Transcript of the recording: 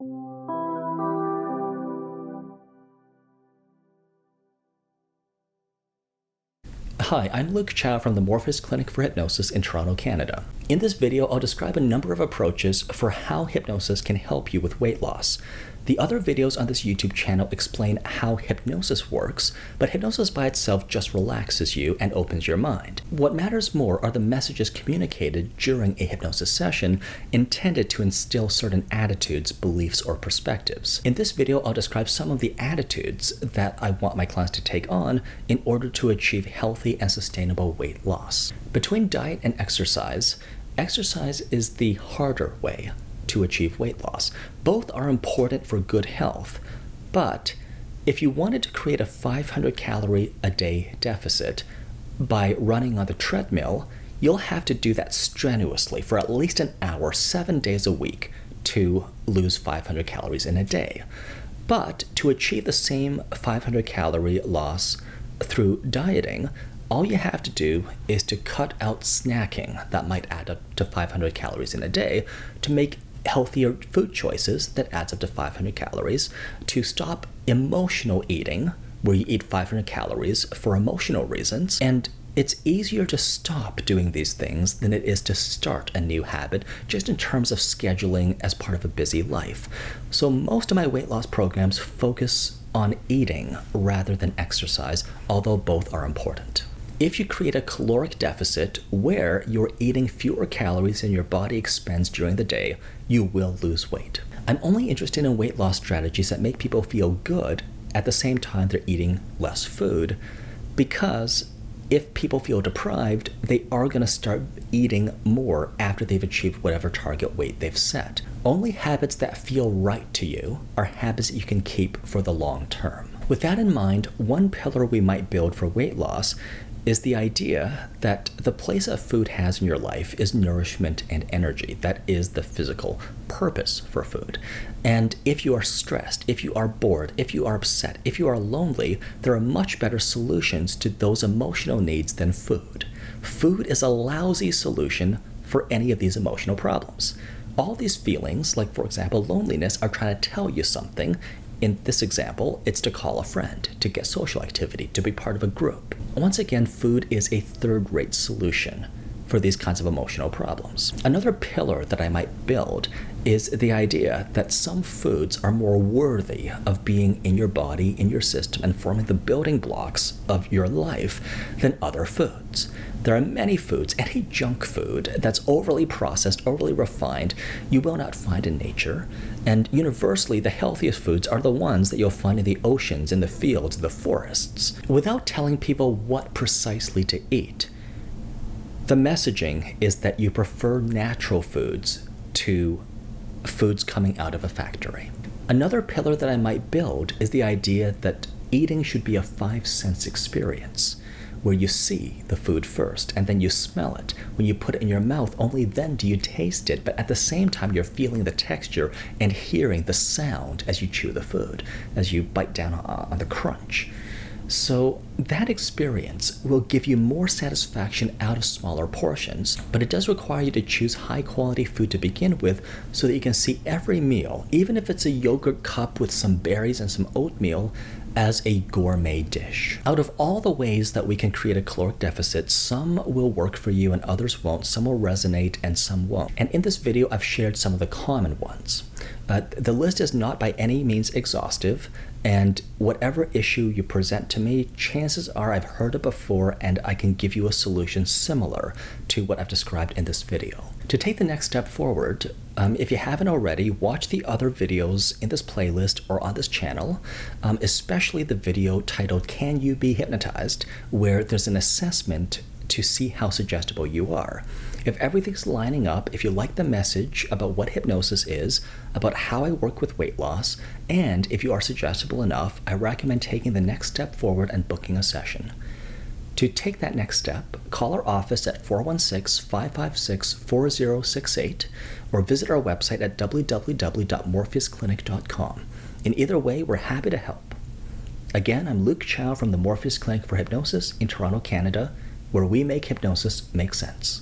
Hi, I'm Chao from the Morpheus Clinic for Hypnosis in Toronto, Canada. In this video, I'll describe a number of approaches for how hypnosis can help you with weight loss. The other videos on this YouTube channel explain how hypnosis works, but hypnosis by itself just relaxes you and opens your mind. What matters more are the messages communicated during a hypnosis session intended to instill certain attitudes, beliefs, or perspectives. In this video, I'll describe some of the attitudes that I want my clients to take on in order to achieve healthy and sustainable weight loss. Between diet and exercise is the harder way to achieve weight loss. Both are important for good health, but if you wanted to create a 500 calorie a day deficit by running on the treadmill, you'll have to do that strenuously for at least an hour, 7 days a week to lose 500 calories in a day. But to achieve the same 500 calorie loss through dieting, all you have to do is to cut out snacking that might add up to 500 calories in a day, to make healthier food choices that adds up to 500 calories, to stop emotional eating, where you eat 500 calories for emotional reasons. And it's easier to stop doing these things than it is to start a new habit, just in terms of scheduling as part of a busy life. So most of my weight loss programs focus on eating rather than exercise, although both are important. If you create a caloric deficit where you're eating fewer calories than your body expends during the day, you will lose weight. I'm only interested in weight loss strategies that make people feel good at the same time they're eating less food, because if people feel deprived, they are going to start eating more after they've achieved whatever target weight they've set. Only habits that feel right to you are habits that you can keep for the long term. With that in mind, one pillar we might build for weight loss is the idea that the place that food has in your life is nourishment and energy. That is the physical purpose for food. And if you are stressed, if you are bored, if you are upset, if you are lonely, there are much better solutions to those emotional needs than food. Food is a lousy solution for any of these emotional problems. All these feelings, like for example loneliness, are trying to tell you something. In this example, it's to call a friend, to get social activity, to be part of a group. Once again, food is a third-rate solution for these kinds of emotional problems. Another pillar that I might build is the idea that some foods are more worthy of being in your body, in your system, and forming the building blocks of your life than other foods. There are many foods, any junk food that's overly processed, overly refined, you will not find in nature. And universally, the healthiest foods are the ones that you'll find in the oceans, in the fields, the forests. Without telling people what precisely to eat, the messaging is that you prefer natural foods to foods coming out of a factory. Another pillar that I might build is the idea that eating should be a 5-sense experience, where you see the food first and then you smell it. When you put it in your mouth, only then do you taste it, but at the same time you're feeling the texture and hearing the sound as you chew the food, as you bite down on the crunch. So that experience will give you more satisfaction out of smaller portions, but it does require you to choose high-quality food to begin with so that you can see every meal, even if it's a yogurt cup with some berries and some oatmeal, as a gourmet dish. Out of all the ways that we can create a caloric deficit, some will work for you and others won't. Some will resonate and some won't. And in this video, I've shared some of the common ones. The list is not by any means exhaustive, and whatever issue you present to me, chances are I've heard it before and I can give you a solution similar to what I've described in this video. To take the next step forward, if you haven't already, watch the other videos in this playlist or on this channel, especially the video titled "Can You Be Hypnotized?", where there's an assessment to see how suggestible you are. If everything's lining up, if you like the message about what hypnosis is, about how I work with weight loss, and if you are suggestible enough, I recommend taking the next step forward and booking a session. To take that next step, call our office at 416-556-4068 or visit our website at www.morpheusclinic.com. In either way, we're happy to help. Again, I'm Chao from the Morpheus Clinic for Hypnosis in Toronto, Canada, where we make hypnosis make sense.